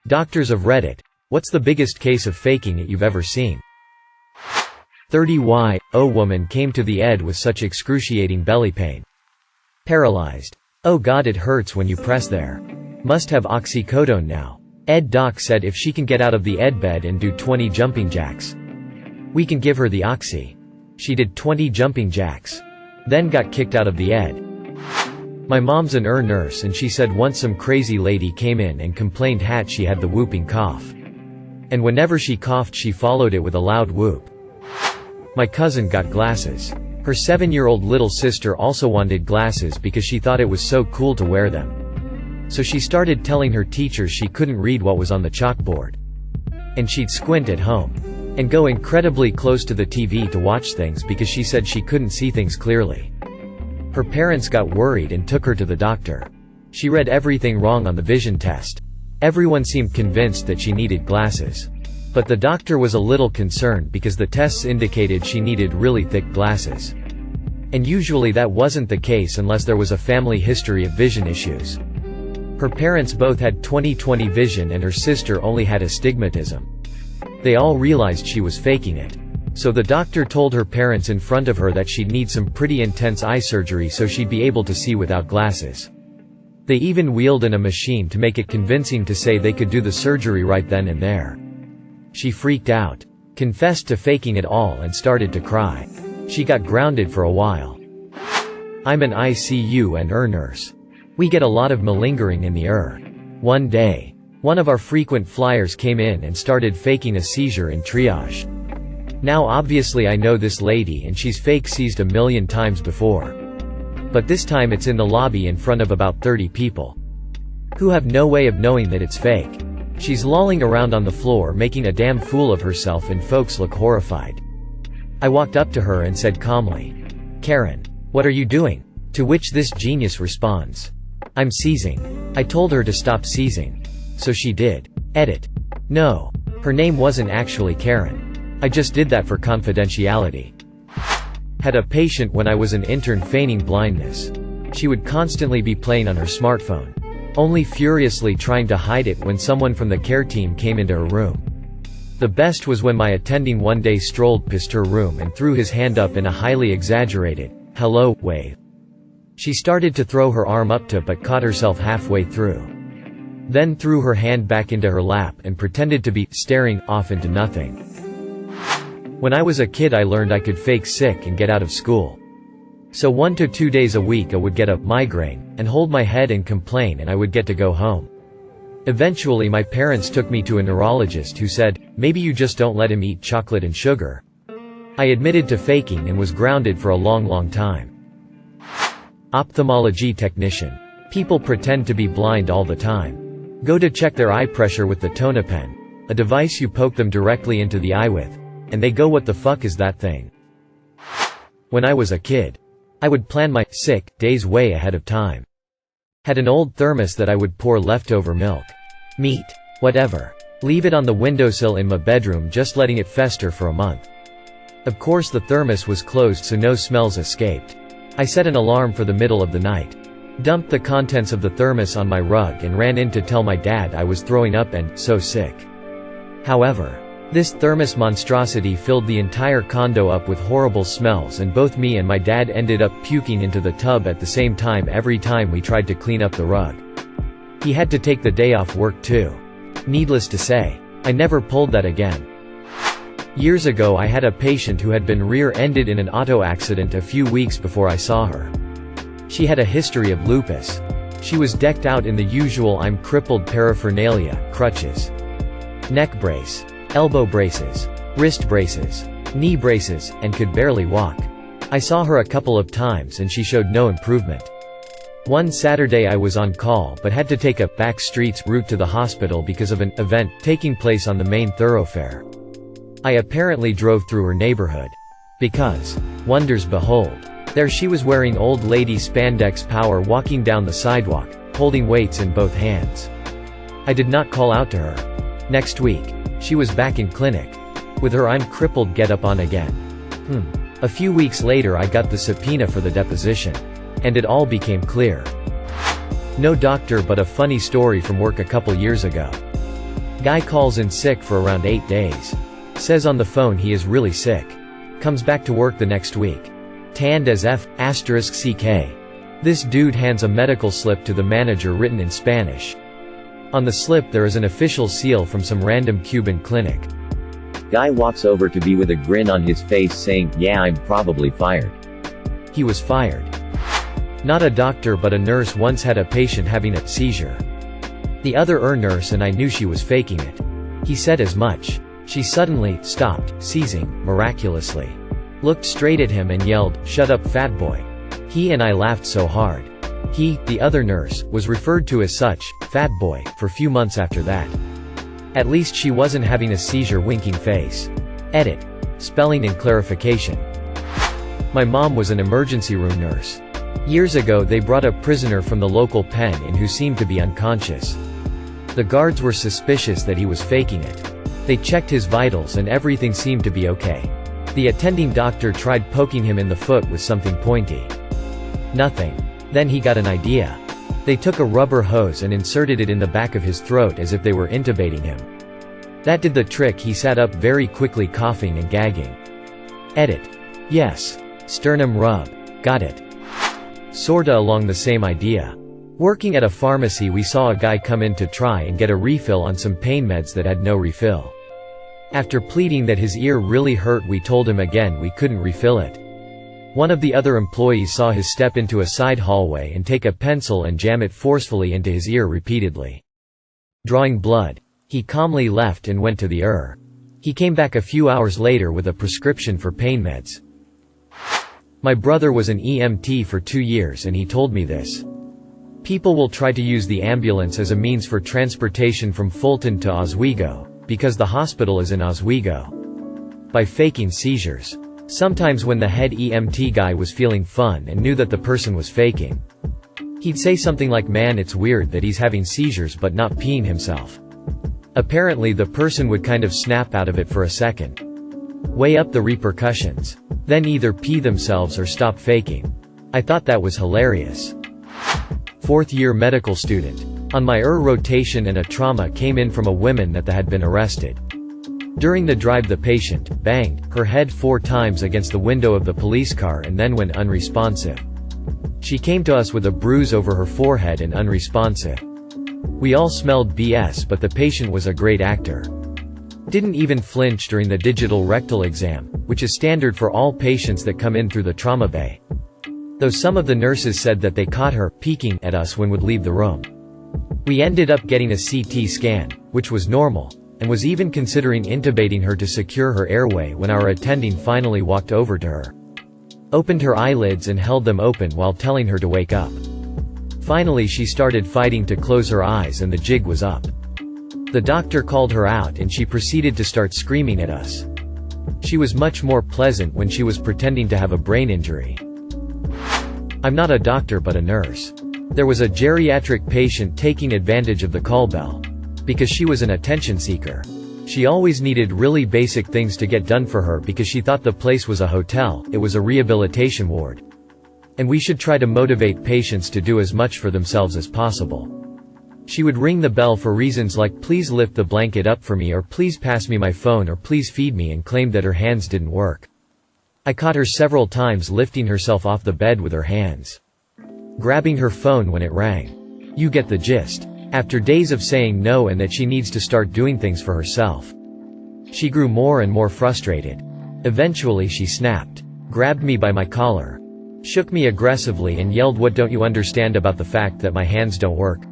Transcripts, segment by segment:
Doctors of Reddit. What's the biggest case of faking it you've ever seen? 30Y, woman came to the ED with such excruciating belly pain. Paralyzed. Oh god, it hurts when you press there. Must have oxycodone now. ED doc said if she can get out of the ED bed and do 20 jumping jacks, we can give her the oxy. She did 20 jumping jacks. Then got kicked out of the ED. My mom's an nurse and she said once some crazy lady came in and complained she had the whooping cough. And whenever she coughed she followed it with a loud whoop. My cousin got glasses. Her 7-year-old little sister also wanted glasses because she thought it was so cool to wear them. So she started telling her teachers she couldn't read what was on the chalkboard. And she'd squint at home. And go incredibly close to the TV to watch things because she said she couldn't see things clearly. Her parents got worried and took her to the doctor. She read everything wrong on the vision test. Everyone seemed convinced that she needed glasses. But the doctor was a little concerned because the tests indicated she needed really thick glasses. And usually that wasn't the case unless there was a family history of vision issues. Her parents both had 20/20 vision and her sister only had astigmatism. They all realized she was faking it. So the doctor told her parents in front of her that she'd need some pretty intense eye surgery so she'd be able to see without glasses. They even wheeled in a machine to make it convincing to say they could do the surgery right then and there. She freaked out, confessed to faking it all and started to cry. She got grounded for a while. I'm an ICU and nurse. We get a lot of malingering in the One day, one of our frequent flyers came in and started faking a seizure in triage. Now obviously I know this lady and she's fake seized a million times before. But this time it's in the lobby in front of about 30 people. Who have no way of knowing that it's fake. She's lolling around on the floor making a damn fool of herself and folks look horrified. I walked up to her and said calmly, "Karen, what are you doing?" To which this genius responds, "I'm seizing." I told her to stop seizing. So she did. Edit. No. Her name wasn't actually Karen. I just did that for confidentiality. Had a patient when I was an intern feigning blindness. She would constantly be playing on her smartphone, only furiously trying to hide it when someone from the care team came into her room. The best was when my attending one day strolled past her room and threw his hand up in a highly exaggerated, "hello" wave. She started to throw her arm up to but caught herself halfway through. Then threw her hand back into her lap and pretended to be staring off into nothing. When I was a kid I learned I could fake sick and get out of school. So 1 to 2 days a week I would get a migraine, and hold my head and complain and I would get to go home. Eventually my parents took me to a neurologist who said, "Maybe you just don't let him eat chocolate and sugar." I admitted to faking and was grounded for a long time. Ophthalmology technician. People pretend to be blind all the time. Go to check their eye pressure with the Tonapen, a device you poke them directly into the eye with. And they go, "What the fuck is that thing?" When I was a kid, I would plan my sick days way ahead of time. Had an old thermos that I would pour leftover milk, meat, whatever. Leave it on the windowsill in my bedroom just letting it fester for a month. Of course the thermos was closed so no smells escaped. I set an alarm for the middle of the night. Dumped the contents of the thermos on my rug and ran in to tell my dad I was throwing up and so sick. However, this thermos monstrosity filled the entire condo up with horrible smells and both me and my dad ended up puking into the tub at the same time every time we tried to clean up the rug. He had to take the day off work too. Needless to say, I never pulled that again. Years ago I had a patient who had been rear-ended in an auto accident a few weeks before I saw her. She had a history of lupus. She was decked out in the usual "I'm crippled" paraphernalia, crutches, neck brace, elbow braces, wrist braces, knee braces, and could barely walk. I saw her a couple of times and she showed no improvement. One Saturday I was on call but had to take a back streets route to the hospital because of an event taking place on the main thoroughfare. I apparently drove through her neighborhood. Because, wonders behold, there she was wearing old lady spandex power walking down the sidewalk, holding weights in both hands. I did not call out to her. Next week, she was back in clinic. With her "I'm crippled" getup on again. A few weeks later I got the subpoena for the deposition. And it all became clear. No doctor but a funny story from work a couple years ago. Guy calls in sick for around 8 days. Says on the phone he is really sick. Comes back to work the next week. Tanned as F *CK. This dude hands a medical slip to the manager written in Spanish. On the slip there is an official seal from some random Cuban clinic. Guy walks over to B with a grin on his face saying, "Yeah, I'm probably fired." He was fired. Not a doctor but a nurse once had a patient having a seizure. The other nurse and I knew she was faking it. He said as much. She suddenly stopped seizing, miraculously. Looked straight at him and yelled, "Shut up, fat boy." He and I laughed so hard. He, the other nurse, was referred to as such, fat boy, for few months after that. At least she wasn't having a seizure winking face. Edit. Spelling and clarification. My mom was an emergency room nurse. Years ago they brought a prisoner from the local pen in who seemed to be unconscious. The guards were suspicious that he was faking it. They checked his vitals and everything seemed to be okay. The attending doctor tried poking him in the foot with something pointy. Nothing. Then he got an idea. They took a rubber hose and inserted it in the back of his throat as if they were intubating him. That did the trick. He sat up very quickly, coughing and gagging. Edit. Yes. Sternum rub. Got it. Sorta along the same idea. Working at a pharmacy we saw a guy come in to try and get a refill on some pain meds that had no refill. After pleading that his ear really hurt we told him again we couldn't refill it. One of the other employees saw his step into a side hallway and take a pencil and jam it forcefully into his ear repeatedly. Drawing blood. He calmly left and went to the ER. He came back a few hours later with a prescription for pain meds. My brother was an EMT for 2 years and he told me this. People will try to use the ambulance as a means for transportation from Fulton to Oswego, because the hospital is in Oswego. By faking seizures. Sometimes when the head EMT guy was feeling fun and knew that the person was faking, he'd say something like, "Man, it's weird that he's having seizures but not peeing himself." Apparently the person would kind of snap out of it for a second. Weigh up the repercussions. Then either pee themselves or stop faking. I thought that was hilarious. 4th year medical student. On my rotation and a trauma came in from a woman that had been arrested. During the drive the patient banged her head 4 times against the window of the police car and then went unresponsive. She came to us with a bruise over her forehead and unresponsive. We all smelled BS but the patient was a great actor. Didn't even flinch during the digital rectal exam, which is standard for all patients that come in through the trauma bay. Though some of the nurses said that they caught her peeking at us when would leave the room. We ended up getting a CT scan, which was normal, and was even considering intubating her to secure her airway when our attending finally walked over to her. Opened her eyelids and held them open while telling her to wake up. Finally she started fighting to close her eyes and the jig was up. The doctor called her out and she proceeded to start screaming at us. She was much more pleasant when she was pretending to have a brain injury. I'm not a doctor but a nurse. There was a geriatric patient taking advantage of the call bell. Because she was an attention seeker. She always needed really basic things to get done for her because she thought the place was a hotel, it was a rehabilitation ward. And we should try to motivate patients to do as much for themselves as possible. She would ring the bell for reasons like please lift the blanket up for me or please pass me my phone or please feed me and claimed that her hands didn't work. I caught her several times lifting herself off the bed with her hands. Grabbing her phone when it rang. You get the gist. After days of saying no and that she needs to start doing things for herself. She grew more and more frustrated. Eventually she snapped. Grabbed me by my collar. Shook me aggressively and yelled, "What don't you understand about the fact that my hands don't work?"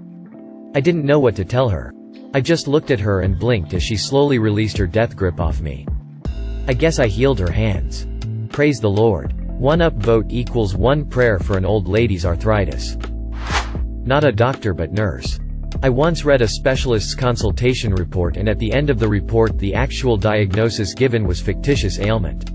I didn't know what to tell her. I just looked at her and blinked as she slowly released her death grip off me. I guess I healed her hands. Praise the Lord. 1 upvote equals 1 prayer for an old lady's arthritis. Not a doctor but nurse. I once read a specialist's consultation report and at the end of the report the actual diagnosis given was fictitious ailment.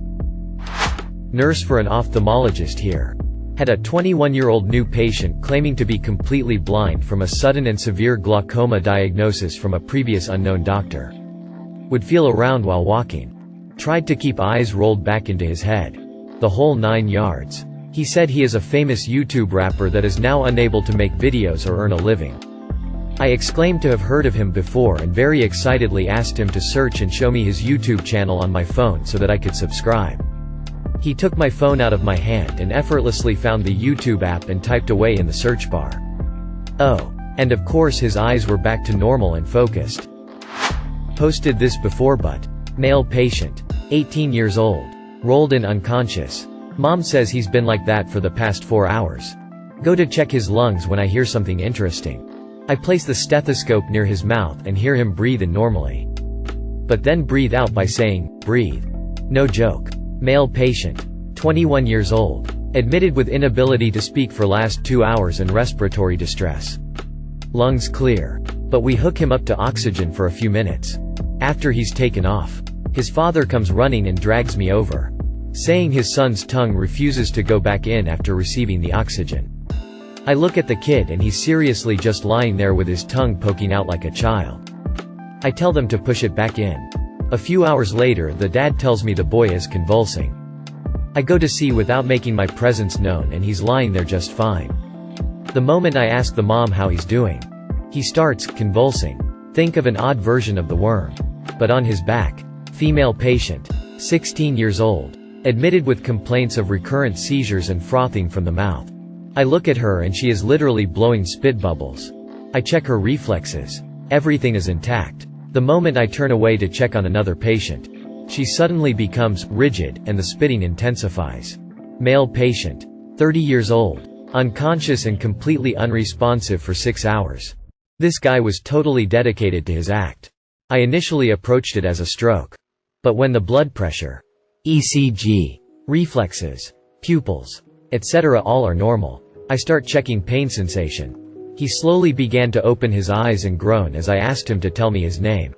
Nurse for an ophthalmologist here. Had a 21-year-old new patient claiming to be completely blind from a sudden and severe glaucoma diagnosis from a previous unknown doctor. Would feel around while walking. Tried to keep eyes rolled back into his head. The whole 9 yards. He said he is a famous YouTube rapper that is now unable to make videos or earn a living. I exclaimed to have heard of him before and very excitedly asked him to search and show me his YouTube channel on my phone so that I could subscribe. He took my phone out of my hand and effortlessly found the YouTube app and typed away in the search bar. Oh. And of course his eyes were back to normal and focused. Posted this before but. Male patient. 18 years old. Rolled in unconscious. Mom says he's been like that for the past 4 hours. Go to check his lungs when I hear something interesting. I place the stethoscope near his mouth and hear him breathe in normally. But then breathe out by saying, breathe. No joke. Male patient. 21 years old. Admitted with inability to speak for last 2 hours and respiratory distress. Lungs clear. But we hook him up to oxygen for a few minutes. After he's taken off, his father comes running and drags me over, saying his son's tongue refuses to go back in after receiving the oxygen. I look at the kid and he's seriously just lying there with his tongue poking out like a child. I tell them to push it back in. A few hours later the dad tells me the boy is convulsing. I go to see without making my presence known and he's lying there just fine. The moment I ask the mom how he's doing, he starts convulsing. Think of an odd version of the worm. But on his back. Female patient. 16 years old. Admitted with complaints of recurrent seizures and frothing from the mouth. I look at her and she is literally blowing spit bubbles. I check her reflexes. Everything is intact. The moment I turn away to check on another patient, she suddenly becomes rigid and the spitting intensifies. Male patient. 30 years old. Unconscious and completely unresponsive for 6 hours. This guy was totally dedicated to his act. I initially approached it as a stroke. But when the blood pressure, ECG, reflexes, pupils, etc. all are normal, I start checking pain sensation. He slowly began to open his eyes and groan as I asked him to tell me his name.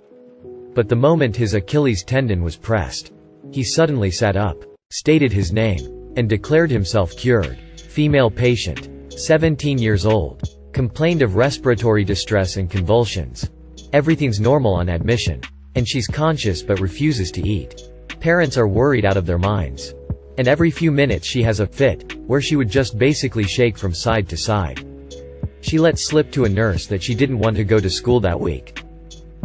But the moment his Achilles tendon was pressed, he suddenly sat up, stated his name, and declared himself cured. Female patient. 17 years old. Complained of respiratory distress and convulsions. Everything's normal on admission. And she's conscious but refuses to eat. Parents are worried out of their minds. And every few minutes she has a fit, where she would just basically shake from side to side. She let slip to a nurse that she didn't want to go to school that week.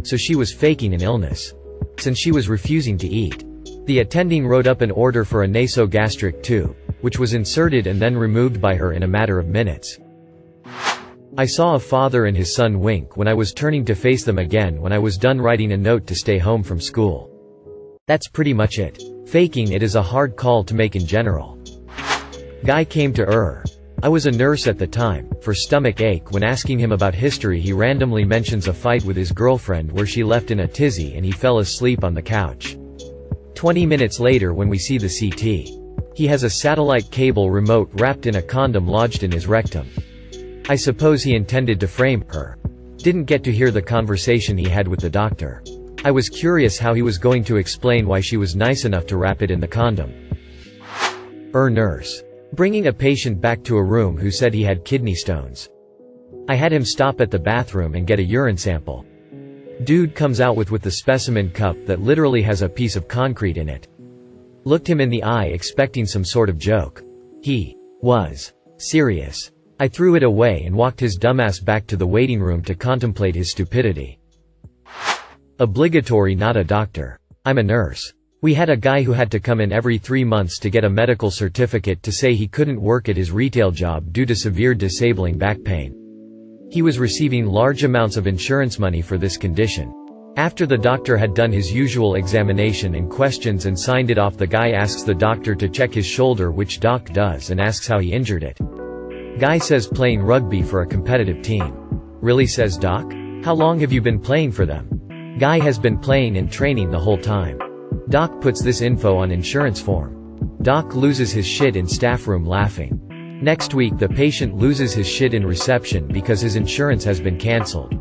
So she was faking an illness. Since she was refusing to eat. The attending wrote up an order for a nasogastric tube, which was inserted and then removed by her in a matter of minutes. I saw a father and his son wink when I was turning to face them again when I was done writing a note to stay home from school. That's pretty much it. Faking it is a hard call to make in general. Guy came to I was a nurse at the time. For stomach ache when asking him about history he randomly mentions a fight with his girlfriend where she left in a tizzy and he fell asleep on the couch. 20 minutes later when we see the CT, he has a satellite cable remote wrapped in a condom lodged in his rectum. I suppose he intended to frame her. Didn't get to hear the conversation he had with the doctor. I was curious how he was going to explain why she was nice enough to wrap it in the condom. Nurse. Bringing a patient back to a room who said he had kidney stones. I had him stop at the bathroom and get a urine sample. Dude comes out with the specimen cup that literally has a piece of concrete in it. Looked him in the eye expecting some sort of joke. He was serious. I threw it away and walked his dumbass back to the waiting room to contemplate his stupidity. Obligatory, not a doctor. I'm a nurse. We had a guy who had to come in every 3 months to get a medical certificate to say he couldn't work at his retail job due to severe disabling back pain. He was receiving large amounts of insurance money for this condition. After the doctor had done his usual examination and questions and signed it off, the guy asks the doctor to check his shoulder, which doc does, and asks how he injured it. Guy says playing rugby for a competitive team. Really, says doc? How long have you been playing for them? Guy has been playing and training the whole time. Doc puts this info on insurance form. Doc loses his shit in staff room laughing. Next week the patient loses his shit in reception because his insurance has been cancelled.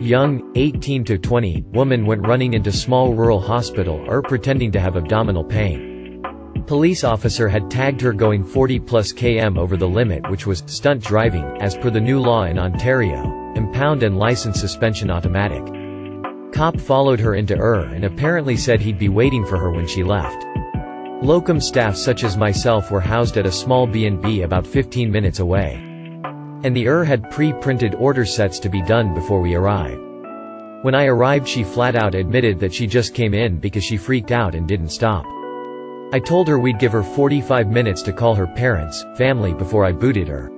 Young, 18 to 20, woman went running into small rural hospital pretending to have abdominal pain. Police officer had tagged her going 40+ km over the limit, which was stunt driving, as per the new law in Ontario, impound and license suspension automatic. Cop followed her into and apparently said he'd be waiting for her when she left. Locum staff such as myself were housed at a small B&B about 15 minutes away. And the had pre-printed order sets to be done before we arrived. When I arrived, she flat out admitted that she just came in because she freaked out and didn't stop. I told her we'd give her 45 minutes to call her parents, family before I booted her.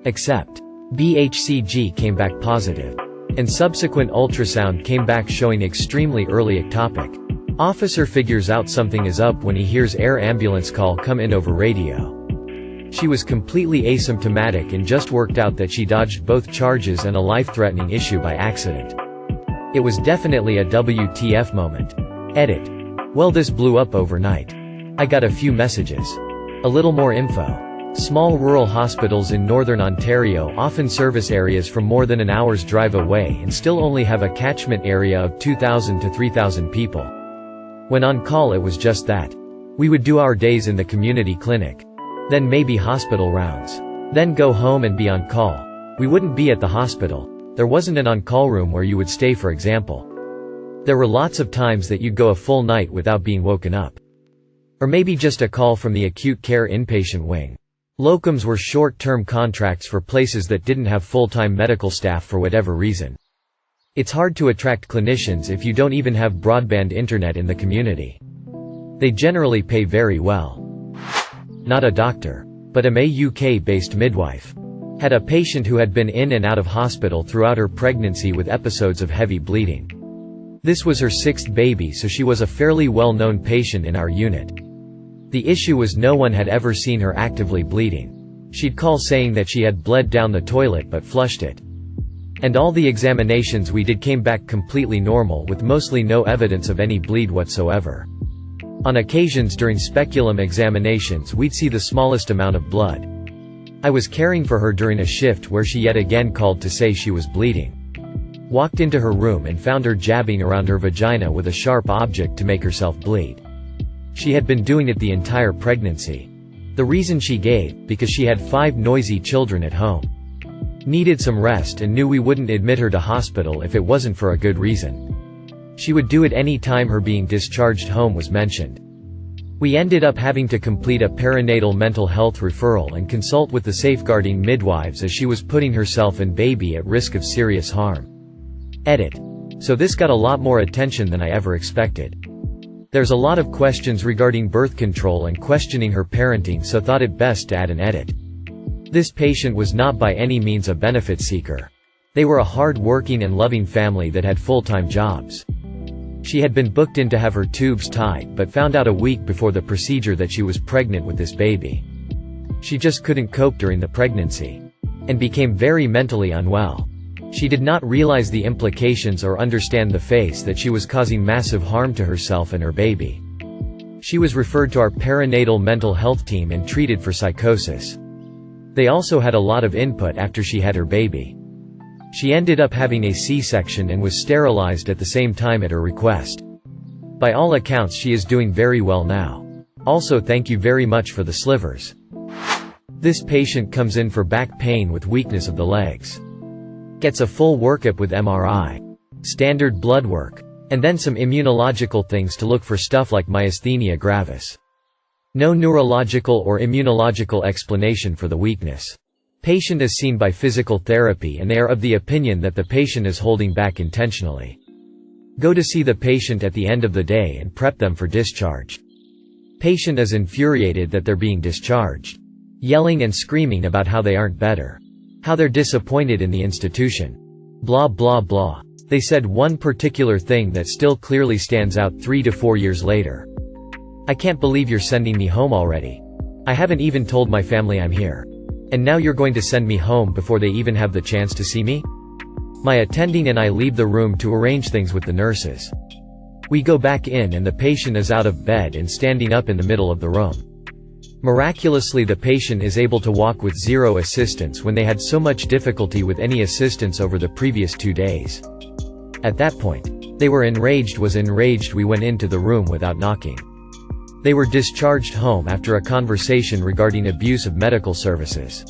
Except BHCG came back positive. And subsequent ultrasound came back showing extremely early ectopic. Officer figures out something is up when he hears air ambulance call come in over radio. She was completely asymptomatic and just worked out that she dodged both charges and a life-threatening issue by accident. It was definitely a WTF moment. Edit. Well, this blew up overnight. I got a few messages. A little more info. Small rural hospitals in northern Ontario often service areas from more than an hour's drive away and still only have a catchment area of 2,000 to 3,000 people. When on call, it was just that. We would do our days in the community clinic. Then maybe hospital rounds. Then go home and be on call. We wouldn't be at the hospital. There wasn't an on-call room where you would stay, for example. There were lots of times that you'd go a full night without being woken up. Or maybe just a call from the acute care inpatient wing. Locums were short-term contracts for places that didn't have full-time medical staff for whatever reason. It's hard to attract clinicians if you don't even have broadband internet in the community. They generally pay very well. Not a doctor, but a UK-based midwife. Had a patient who had been in and out of hospital throughout her pregnancy with episodes of heavy bleeding. This was her 6th baby, so she was a fairly well-known patient in our unit. The issue was no one had ever seen her actively bleeding. She'd call saying that she had bled down the toilet but flushed it. And all the examinations we did came back completely normal with mostly no evidence of any bleed whatsoever. On occasions during speculum examinations we'd see the smallest amount of blood. I was caring for her during a shift where she yet again called to say she was bleeding. Walked into her room and found her jabbing around her vagina with a sharp object to make herself bleed. She had been doing it the entire pregnancy. The reason she gave, because she had 5 noisy children at home. Needed some rest and knew we wouldn't admit her to hospital if it wasn't for a good reason. She would do it any time her being discharged home was mentioned. We ended up having to complete a perinatal mental health referral and consult with the safeguarding midwives as she was putting herself and baby at risk of serious harm. Edit. So this got a lot more attention than I ever expected. There's a lot of questions regarding birth control and questioning her parenting, so thought it best to add an edit. This patient was not by any means a benefit seeker. They were a hard-working and loving family that had full-time jobs. She had been booked in to have her tubes tied but found out a week before the procedure that she was pregnant with this baby. She just couldn't cope during the pregnancy. And became very mentally unwell. She did not realize the implications or understand the face that she was causing massive harm to herself and her baby. She was referred to our perinatal mental health team and treated for psychosis. They also had a lot of input after she had her baby. She ended up having a C-section and was sterilized at the same time at her request. By all accounts she is doing very well now. Also thank you very much for the slivers. This patient comes in for back pain with weakness of the legs. Gets a full workup with MRI. Standard blood work. And then some immunological things to look for stuff like myasthenia gravis. No neurological or immunological explanation for the weakness. Patient is seen by physical therapy and they are of the opinion that the patient is holding back intentionally. Go to see the patient at the end of the day and prep them for discharge. Patient is infuriated that they're being discharged. Yelling and screaming about how they aren't better. How they're disappointed in the institution. Blah blah blah. They said one particular thing that still clearly stands out 3 to 4 years later. I can't believe you're sending me home already. I haven't even told my family I'm here. And now you're going to send me home before they even have the chance to see me? My attending and I leave the room to arrange things with the nurses. We go back in and the patient is out of bed and standing up in the middle of the room. Miraculously the patient is able to walk with zero assistance when they had so much difficulty with any assistance over the previous 2 days. At that point, they were enraged. We went into the room without knocking. They were discharged home after a conversation regarding abuse of medical services.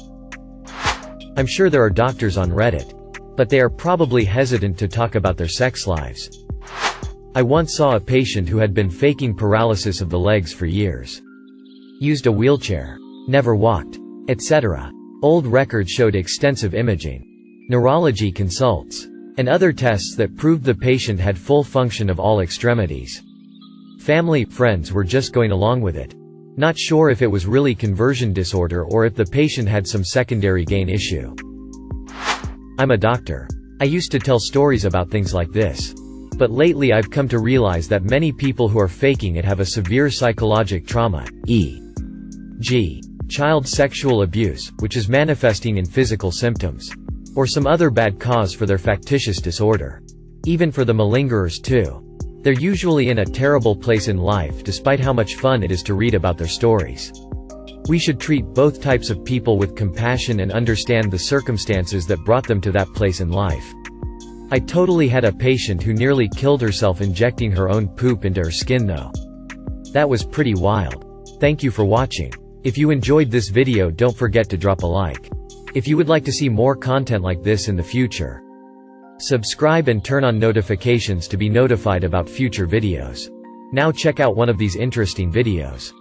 I'm sure there are doctors on Reddit. But they are probably hesitant to talk about their sex lives. I once saw a patient who had been faking paralysis of the legs for years. Used a wheelchair. Never walked. Etc. Old records showed extensive imaging, neurology consults, and other tests that proved the patient had full function of all extremities. Family, friends were just going along with it, not sure if it was really conversion disorder or if the patient had some secondary gain issue. I'm a doctor. I used to tell stories about things like this. But lately I've come to realize that many people who are faking it have a severe psychologic trauma, e.g., child sexual abuse, which is manifesting in physical symptoms, or some other bad cause for their factitious disorder. Even for the malingerers too. They're usually in a terrible place in life despite how much fun it is to read about their stories. We should treat both types of people with compassion and understand the circumstances that brought them to that place in life. I totally had a patient who nearly killed herself injecting her own poop into her skin though. That was pretty wild. Thank you for watching. If you enjoyed this video, don't forget to drop a like. If you would like to see more content like this in the future, subscribe and turn on notifications to be notified about future videos. Now check out one of these interesting videos.